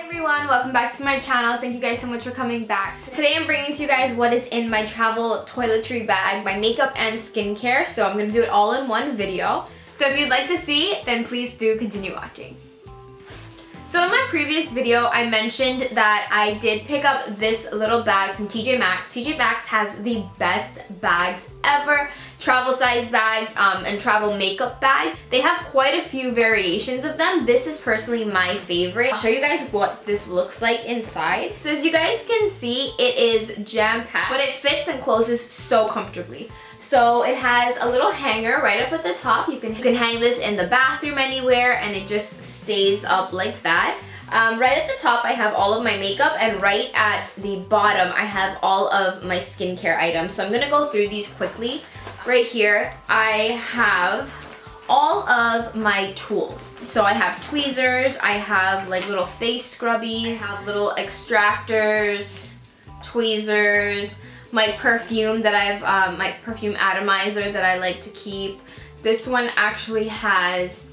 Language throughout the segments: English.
Everyone, welcome back to my channel. Thank you guys so much for coming back. Today I'm bringing to you guys what is in my travel toiletry bag, my makeup and skincare. So I'm gonna do it all in one video. So if you'd like to see, then please do continue watching. So in my previous video, I mentioned that I did pick up this little bag from TJ Maxx. TJ Maxx has the best bags ever, travel size bags and travel makeup bags. They have quite a few variations of them. This is personally my favorite. I'll show you guys what this looks like inside. So as you guys can see, it is jam-packed, but it fits and closes so comfortably. So it has a little hanger right up at the top. You can hang this in the bathroom anywhere and it just stays up like that. Right at the top I have all of my makeup, and right at the bottom I have all of my skincare items. So I'm gonna go through these quickly. Right here I have all of my tools. So I have tweezers, I have like little face scrubbies, I have little extractors, tweezers, my perfume that I've, my perfume atomizer that I like to keep. This one actually has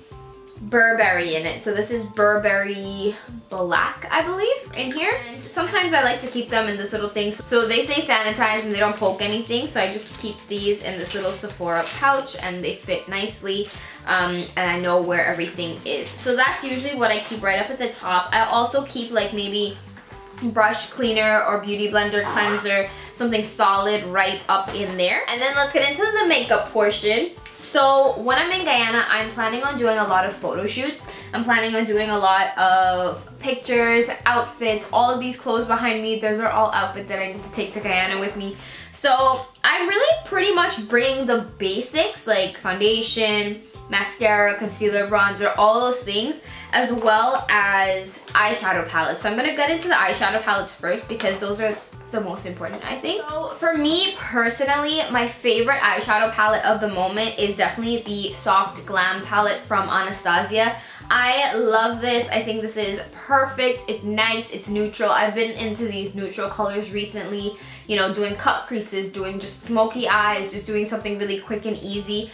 Burberry in it. So this is Burberry Black, I believe, in here. And sometimes I like to keep them in this little thing. So they say sanitize and they don't poke anything. So I just keep these in this little SEPHORA pouch and they fit nicely. And I know where everything is. So that's usually what I keep right up at the top. I also keep like maybe brush cleaner or beauty blender cleanser, something solid right up in there. And then let's get into the makeup portion. So when I'm in Guyana, I'm planning on doing a lot of photo shoots. I'm planning on doing a lot of pictures, outfits, all of these clothes behind me. Those are all outfits that I need to take to Guyana with me. So I'm really pretty much bringing the basics like foundation, mascara, concealer, bronzer, all those things, as well as eyeshadow palettes. So I'm gonna get into the eyeshadow palettes first because those are the most important, I think. So for me personally, my favorite eyeshadow palette of the moment is definitely the Soft Glam palette from Anastasia. I love this. I think this is perfect. It's nice, it's neutral. I've been into these neutral colors recently, you know, doing cut creases, doing just smoky eyes, just doing something really quick and easy.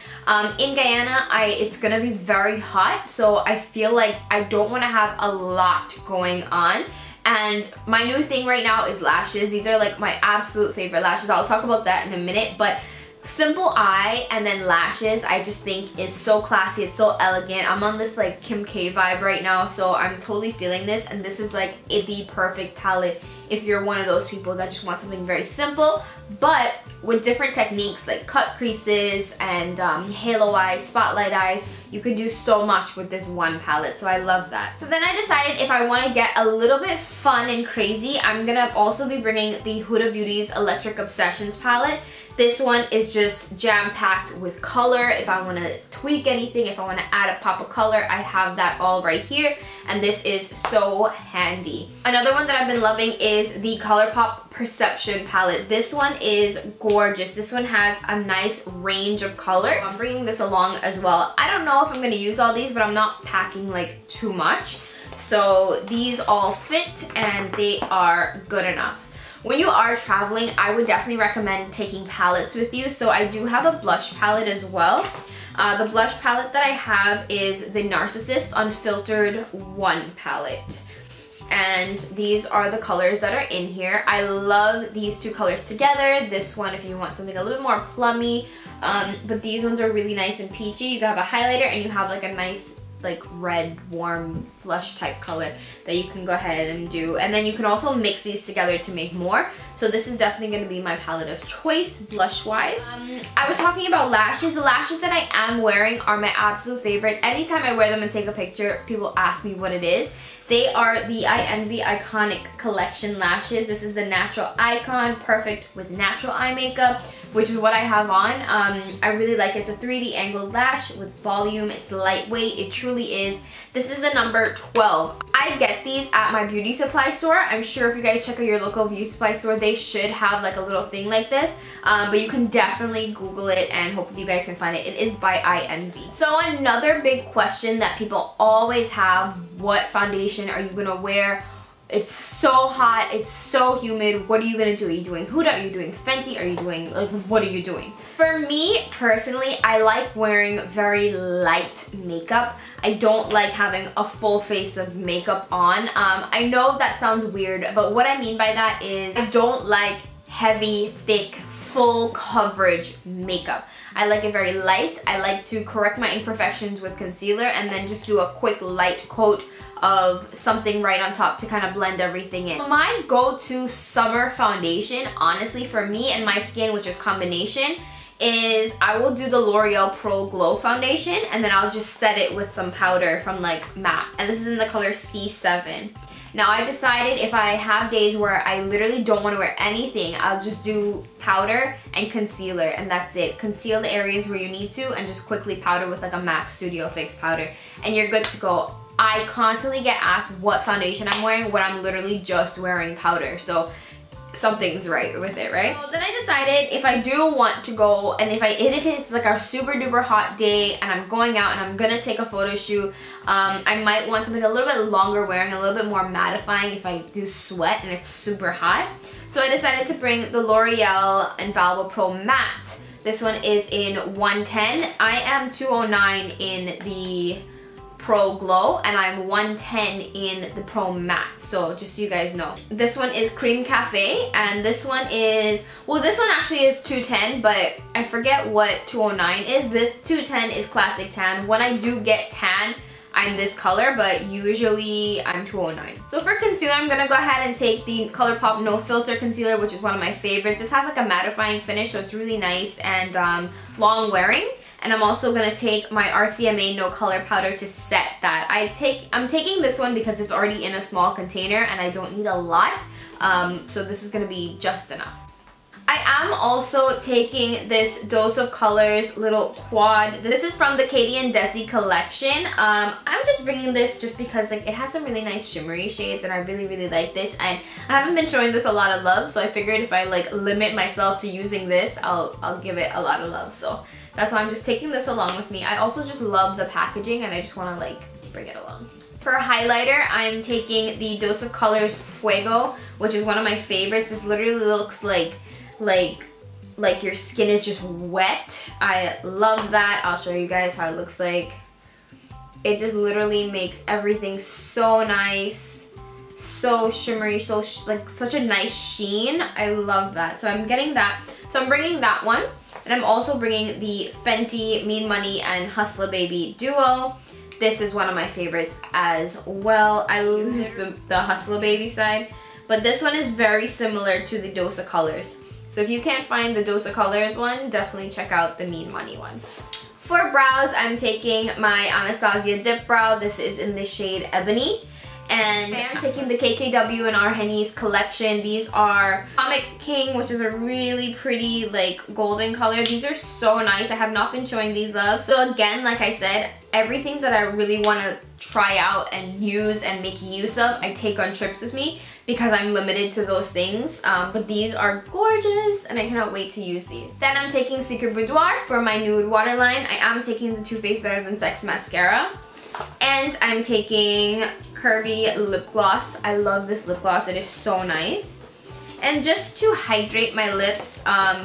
In Guyana, it's gonna be very hot, so I feel like I don't wanna have a lot going on. And my new thing right now is lashes. These are like my absolute favorite lashes. I'll talk about that in a minute, but simple eye and then lashes I just think is so classy. It's so elegant. I'm on this like Kim K vibe right now, so I'm totally feeling this, and this is like the perfect palette if you're one of those people that just want something very simple but with different techniques like cut creases and halo eyes, spotlight eyes. You could do so much with this one palette, so I love that. So then I decided if I want to get a little bit fun and crazy, I'm gonna also be bringing the Huda Beauty's Electric Obsessions palette. This one is just jam-packed with color. If I want to tweak anything, if I want to add a pop of color, I have that all right here, and this is so handy. Another one that I've been loving is the ColourPop Perception palette. This one is gorgeous. This one has a nice range of color. I'm bringing this along as well. I don't know if I'm going to use all these, but I'm not packing like too much. So these all fit and they are good enough. When you are traveling, I would definitely recommend taking palettes with you. So I do have a blush palette as well. The blush palette that I have is the Narcissist Unfiltered 1 palette. And these are the colors that are in here. I love these two colors together. This one if you want something a little bit more plummy, but these ones are really nice and peachy. You have a highlighter and you have like a nice like red, warm, flush type color that you can go ahead and do. And then you can also mix these together to make more. So this is definitely going to be my palette of choice, blush-wise. I was talking about lashes. The lashes that I am wearing are my absolute favorite. Anytime I wear them and take a picture, people ask me what it is. They are the I Envy Iconic Collection lashes. This is the Natural Icon, perfect with natural eye makeup, which is what I have on. I really like it. It's a 3D angled lash with volume. It's lightweight. It truly is. This is the number 12. I get these at my beauty supply store. I'm sure if you guys check out your local beauty supply store, they should have like a little thing like this. But you can definitely Google it and hopefully you guys can find it. It is by I Envy. So another big question that people always have, what foundation are you gonna wear? It's so hot, it's so humid. What are you gonna do? Are you doing Huda? Are you doing Fenty? Are you doing, like, what are you doing? For me, personally, I like wearing very light makeup. I don't like having a full face of makeup on. I know that sounds weird, but what I mean by that is I don't like heavy, thick, full coverage makeup. I like it very light. I like to correct my imperfections with concealer and then just do a quick light coat of something right on top to kind of blend everything in. My go-to summer foundation, honestly, for me and my skin, which is combination, is I will do the L'Oreal Pro Glow foundation and then I'll just set it with some powder from like MAC. And this is in the color C7. Now I decided if I have days where I literally don't want to wear anything, I'll just do powder and concealer and that's it. Conceal the areas where you need to and just quickly powder with like a MAC Studio Fix powder and you're good to go. I constantly get asked what foundation I'm wearing when I'm literally just wearing powder. So something's right with it, right? So then I decided if I do want to go and if it's like a super duper hot day and I'm going out and I'm gonna take a photo shoot, I might want something a little bit longer wearing, a little bit more mattifying if I do sweat and it's super hot. So I decided to bring the L'Oreal Infallible Pro Matte. This one is in 110. I am 209 in the Pro Glow and I'm 110 in the Pro Matte, so just so you guys know. This one is Cream Cafe and this one is, well, this one actually is 210, but I forget what 209 is. This 210 is Classic Tan. When I do get tan, I'm this color, but usually I'm 209. So for concealer, I'm gonna go ahead and take the ColourPop No Filter Concealer, which is one of my favorites. This has like a mattifying finish, so it's really nice and long wearing. And I'm also gonna take my RCMA No Color Powder to set that. I'm taking this one because it's already in a small container and I don't need a lot. So this is gonna be just enough. I am also taking this Dose of Colors little quad. This is from the Katie and Desi collection. I'm just bringing this just because like it has some really nice shimmery shades and I really like this, and I haven't been showing this a lot of love, so I figured if I like limit myself to using this, I'll give it a lot of love. So that's why I'm just taking this along with me. I also just love the packaging and I just want to like bring it along. For highlighter, I'm taking the Dose of Colors Fuego, which is one of my favorites. This literally looks like your skin is just wet. I love that. I'll show you guys how it looks like. It just literally makes everything so nice, so shimmery, so like such a nice sheen. I love that. So I'm getting that. So I'm bringing that one. And I'm also bringing the Fenty Mean Money and Hustler Baby Duo. This is one of my favorites as well. I use the Hustler Baby side, but this one is very similar to the Dose of Colors. So if you can't find the Dose of Colors one, definitely check out the Mean Money one. For brows, I'm taking my Anastasia Dip Brow. This is in the shade Ebony. And I'm taking the KKW and R. Henny's collection. These are Comic King, which is a really pretty like golden color. These are so nice. I have not been showing these love. So again, like I said, everything that I really want to try out and use and make use of, I take on trips with me because I'm limited to those things. But these are gorgeous and I cannot wait to use these. Then I'm taking Secret Boudoir for my nude waterline. I am taking the Too Faced Better Than Sex mascara. And I'm taking Curvy Lip Gloss. I love this lip gloss. It is so nice. And just to hydrate my lips,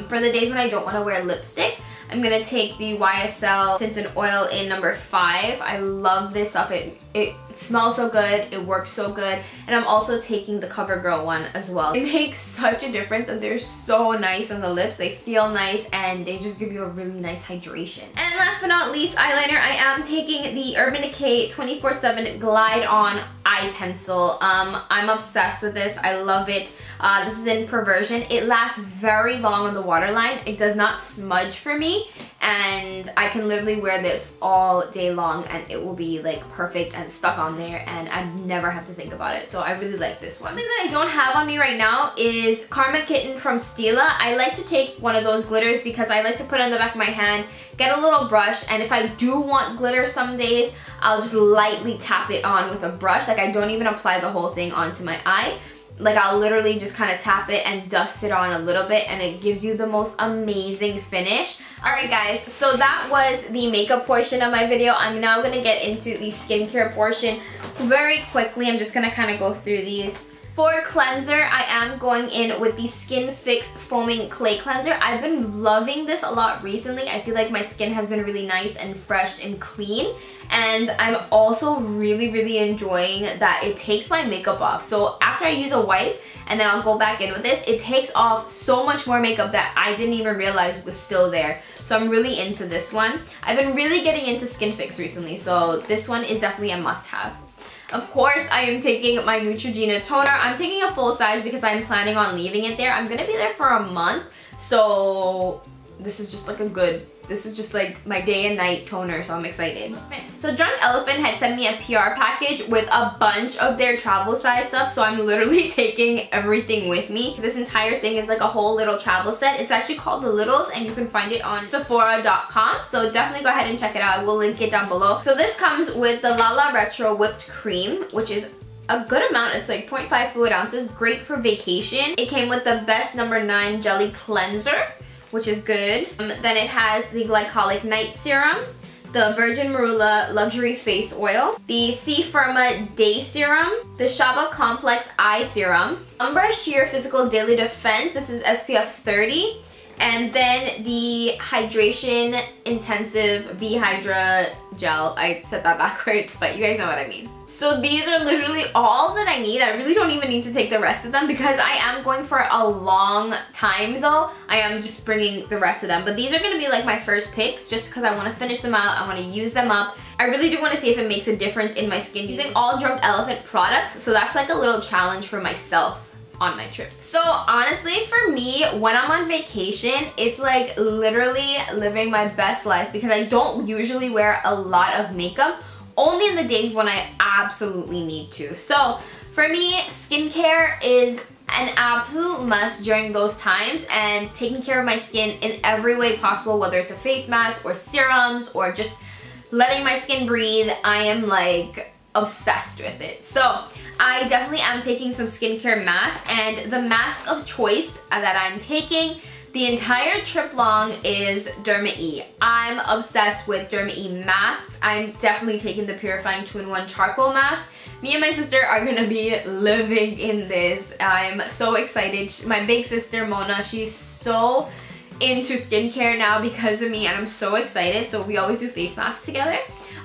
for the days when I don't want to wear lipstick, I'm going to take the YSL Tint and Oil in number 5. I love this stuff. It smells so good. It works so good. And I'm also taking the CoverGirl one as well. It makes such a difference and they're so nice on the lips. They feel nice and they just give you a really nice hydration. And last but not least, eyeliner. I am taking the Urban Decay 24/7 Glide On Eye Pencil. I'm obsessed with this. I love it. This is in Perversion. It lasts very long on the waterline. It does not smudge for me. And I can literally wear this all day long and it will be like perfect and stuck on there and I'd never have to think about it. So I really like this one. Something that I don't have on me right now is Karma Kitten from Stila. I like to take one of those glitters because I like to put it on the back of my hand, get a little brush, and if I do want glitter some days, I'll just lightly tap it on with a brush. Like I don't even apply the whole thing onto my eye. Like I'll literally just kind of tap it and dust it on a little bit and it gives you the most amazing finish. Alright guys, so that was the makeup portion of my video. I'm now going to get into the skincare portion very quickly. I'm just going to kind of go through these. For cleanser, I am going in with the Skin Fix Foaming Clay Cleanser. I've been loving this a lot recently. I feel like my skin has been really nice and fresh and clean. And I'm also really enjoying that it takes my makeup off. So after I use a wipe and then I'll go back in with this, it takes off so much more makeup that I didn't even realize was still there. So I'm really into this one. I've been really getting into Skin Fix recently, so this one is definitely a must-have. Of course, I am taking my Neutrogena toner. I'm taking a full size because I'm planning on leaving it there. I'm gonna be there for a month, so this is just like this is just like my day and night toner, so I'm excited. So Drunk Elephant had sent me a PR package with a bunch of their travel size stuff, so I'm literally taking everything with me. This entire thing is like a whole little travel set. It's actually called The Littles, and you can find it on Sephora.com, so definitely go ahead and check it out. I will link it down below. So this comes with the Lala Retro Whipped Cream, which is a good amount. It's like 0.5 fluid ounces, great for vacation. It came with the Best No. 9 Jelly Cleanser, which is good. Then it has the Glycolic Night Serum, the Virgin Marula Luxury Face Oil, the C Firma Day Serum, the Shaba Complex Eye Serum, Umbra Sheer Physical Daily Defense, this is SPF 30, and then the Hydration Intensive B-Hydra Gel. I said that backwards, but you guys know what I mean. So these are literally all that I need. I really don't even need to take the rest of them because I am going for a long time though. I am just bringing the rest of them. But these are going to be like my first picks just because I want to finish them out. I want to use them up. I really do want to see if it makes a difference in my skin using all Drunk Elephant products. So that's like a little challenge for myself on my trip. So honestly, for me, when I'm on vacation, it's like literally living my best life because I don't usually wear a lot of makeup. Only in the days when I absolutely need to. So for me, skincare is an absolute must during those times, and taking care of my skin in every way possible, whether it's a face mask or serums or just letting my skin breathe, I am like obsessed with it. So I definitely am taking some skincare masks, and the mask of choice that I'm taking the entire trip long is Derma E. I'm obsessed with Derma E masks. I'm definitely taking the Purifying 2-in-1 Charcoal Mask. Me and my sister are gonna be living in this. I'm so excited. My big sister, Mona, she's so into skincare now because of me, and I'm so excited. So we always do face masks together.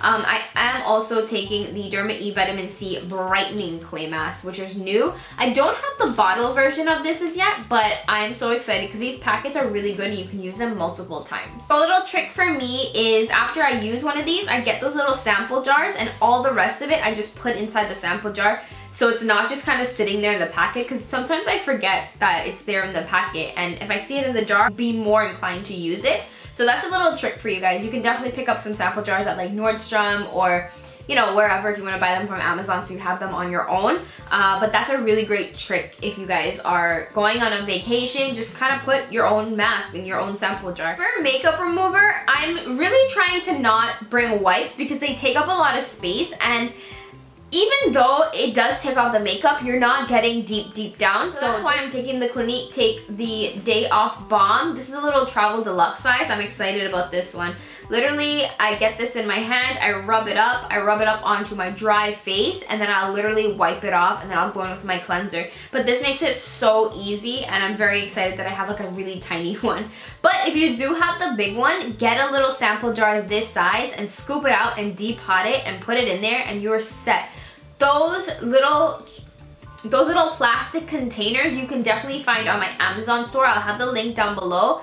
I am also taking the Derma E Vitamin C Brightening Clay Mask, which is new. I don't have the bottle version of this as yet, but I'm so excited because these packets are really good and you can use them multiple times. So a little trick for me is after I use one of these, I get those little sample jars, and all the rest of it I just put inside the sample jar. So it's not just kind of sitting there in the packet, because sometimes I forget that it's there in the packet, and if I see it in the jar, I'll be more inclined to use it. So that's a little trick for you guys. You can definitely pick up some sample jars at like Nordstrom or, you know, wherever if you want to buy them from Amazon so you have them on your own. But that's a really great trick if you guys are going on a vacation. Just kind of put your own mask in your own sample jar. For makeup remover, I'm really trying to not bring wipes because they take up a lot of space, and even though it does take off the makeup, you're not getting deep down. So that's why I'm taking the Clinique Take the Day Off Balm. This is a little travel deluxe size. I'm excited about this one. Literally, I get this in my hand, I rub it up onto my dry face, and then I'll literally wipe it off, and then I'll go in with my cleanser. But this makes it so easy, and I'm very excited that I have like a really tiny one. But if you do have the big one, get a little sample jar this size and scoop it out and depot it and put it in there, and you're set. Those little plastic containers you can definitely find on my Amazon store. I'll have the link down below,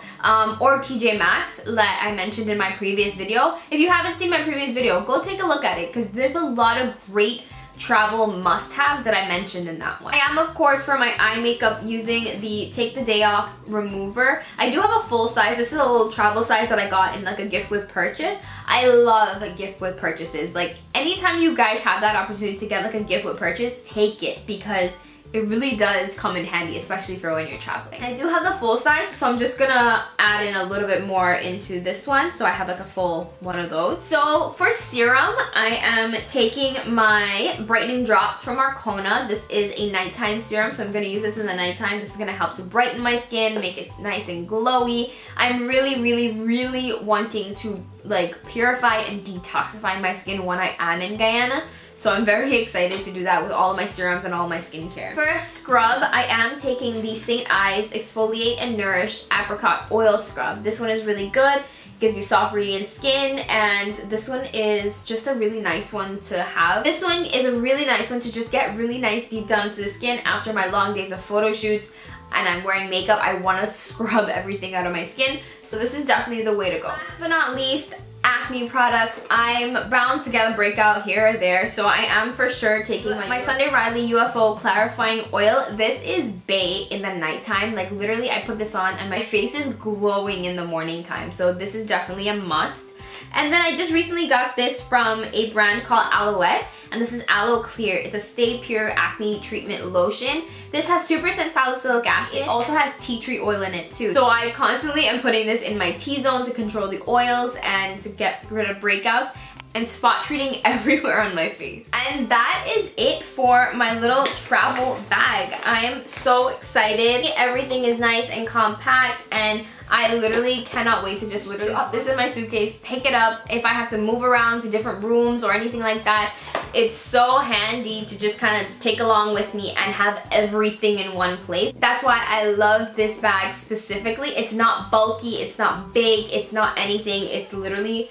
or TJ Maxx that I mentioned in my previous video. If you haven't seen my previous video, go take a look at it because there's a lot of great travel must-haves that I mentioned in that one. I am, of course, for my eye makeup using the Take the Day Off Remover. I do have a full size. This is a little travel size that I got in like a gift with purchase. I love a gift with purchases. Like anytime you guys have that opportunity to get like a gift with purchase, take it because it really does come in handy, especially for when you're traveling. I do have the full size, so I'm just gonna add in a little bit more into this one, so I have like a full one of those. So for serum, I am taking my Brightening Drops from Arcona. This is a nighttime serum, so I'm gonna use this in the nighttime. This is gonna help to brighten my skin, make it nice and glowy. I'm really wanting to like purify and detoxify my skin when I am in Guyana. So I'm very excited to do that with all of my serums and all of my skincare. For a scrub, I am taking the St. Ives Exfoliate and Nourish Apricot Oil Scrub. This one is really good. Gives you soft, radiant skin, and this one is just a really nice one to have. This one is a really nice one to just get really nice deep down to the skin after my long days of photo shoots and I'm wearing makeup. I want to scrub everything out of my skin, so this is definitely the way to go. Last but not least, acne products. I'm bound to get a breakout here or there, so I am for sure taking my Sunday Riley UFO Clarifying Oil. This is Bae in the nighttime. Like literally I put this on and my face is glowing in the morning time, so this is definitely a must. And then I just recently got this from a brand called Alouette, and this is Aloe Clear. It's a Stay Pure Acne Treatment Lotion. This has 2% salicylic acid. It also has tea tree oil in it too. So I constantly am putting this in my T-zone to control the oils and to get rid of breakouts and spot treating everywhere on my face. And that is it for my little travel bag. I am so excited. Everything is nice and compact, and I literally cannot wait to just literally pop this in my suitcase, pick it up. If I have to move around to different rooms or anything like that, it's so handy to just kind of take along with me and have everything in one place. That's why I love this bag specifically. It's not bulky, it's not big, it's not anything. It's literally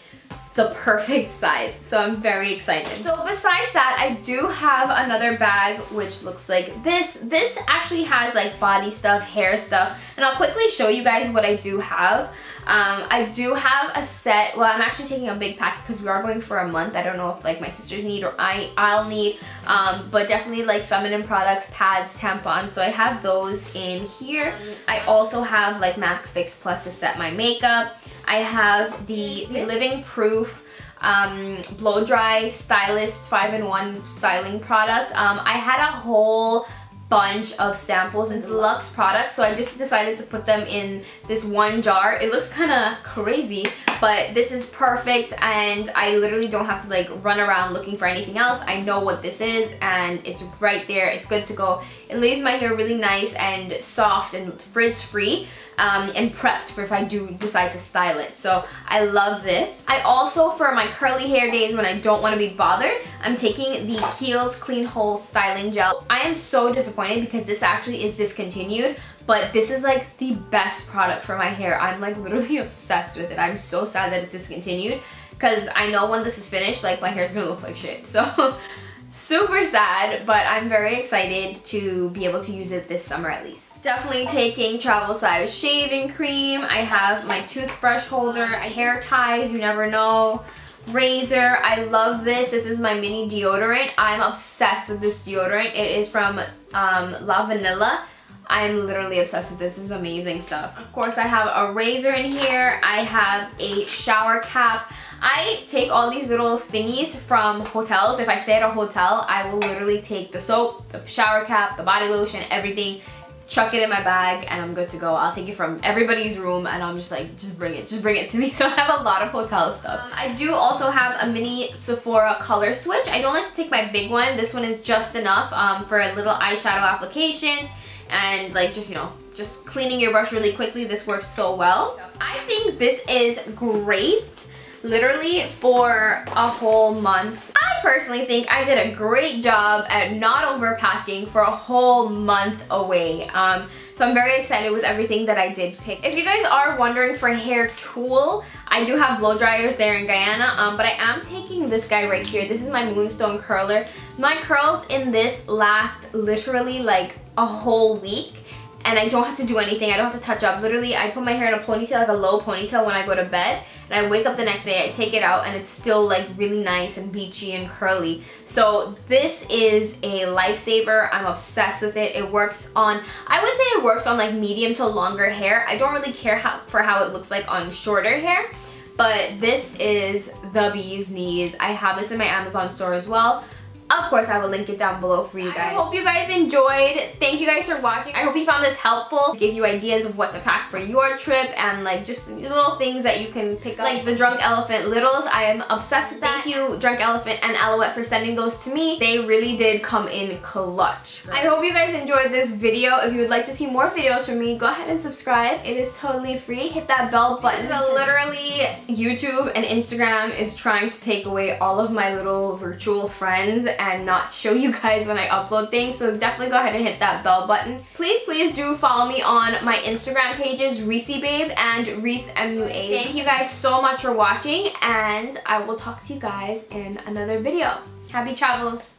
the perfect size, so I'm very excited. So besides that, I do have another bag which looks like this. This actually has like body stuff, hair stuff, and I'll quickly show you guys what I do have. I do have a set. Well, I'm actually taking a big packet because we are going for a month. I don't know if like my sisters need or I'll need, but definitely like feminine products, pads, tampons, so I have those in here. I also have like MAC Fix Plus to set my makeup. I have the Living Proof Blow Dry Stylist 5-in-1 styling product. I had a whole bunch of samples and deluxe products, so I just decided to put them in this one jar. It looks kind of crazy, but this is perfect, and I literally don't have to like run around looking for anything else. I know what this is and it's right there. It's good to go. It leaves my hair really nice and soft and frizz-free. And prepped for if I do decide to style it. So I love this. I also, for my curly hair days when I don't want to be bothered, I'm taking the Kiehl's Clean Hold Styling Gel. I am so disappointed because this actually is discontinued, but this is like the best product for my hair. I'm like literally obsessed with it. I'm so sad that it's discontinued because I know when this is finished, like my hair's gonna look like shit. So super sad, but I'm very excited to be able to use it this summer at least. Definitely taking travel size shaving cream. I have my toothbrush holder, hair ties, you never know, razor. I love this. This is my mini deodorant. I'm obsessed with this deodorant. It is from La Vanilla. I'm literally obsessed with this. This is amazing stuff. Of course, I have a razor in here. I have a shower cap. I take all these little thingies from hotels. If I stay at a hotel, I will literally take the soap, the shower cap, the body lotion, everything, chuck it in my bag, and I'm good to go. I'll take it from everybody's room and I'm just like, just bring it to me. So I have a lot of hotel stuff. I do also have a mini Sephora color switch. I don't like to take my big one. This one is just enough for a little eyeshadow applications and like just, you know, just cleaning your brush really quickly. This works so well. I think this is great. Literally for a whole month. I personally think I did a great job at not overpacking for a whole month away. So I'm very excited with everything that I did pick. If you guys are wondering for hair tool, I do have blow dryers there in Guyana, but I am taking this guy right here. This is my Moonstone Curler. My curls in this last literally like a whole week, and I don't have to do anything. I don't have to touch up. Literally, I put my hair in a ponytail, like a low ponytail when I go to bed, and I wake up the next day, I take it out, and it's still like really nice and beachy and curly. So this is a lifesaver. I'm obsessed with it. It works on, I would say it works on like medium to longer hair. I don't really care for how it looks like on shorter hair, but this is the bee's knees. I have this in my Amazon store as well. Of course, I will link it down below for you guys. I hope you guys enjoyed. Thank you guys for watching. I hope you found this helpful. Give you ideas of what to pack for your trip and like just little things that you can pick up. Like the Drunk Elephant littles. I am obsessed with that. Thank you, Drunk Elephant and Alouette, for sending those to me. They really did come in clutch. I hope you guys enjoyed this video. If you would like to see more videos from me, go ahead and subscribe. It is totally free. Hit that bell button. So literally, YouTube and Instagram is trying to take away all of my little virtual friends, and not show you guys when I upload things, so definitely go ahead and hit that bell button. Please do follow me on my Instagram pages, Reesiibabe and ReesMUA. Thank you guys so much for watching, and I will talk to you guys in another video. Happy travels!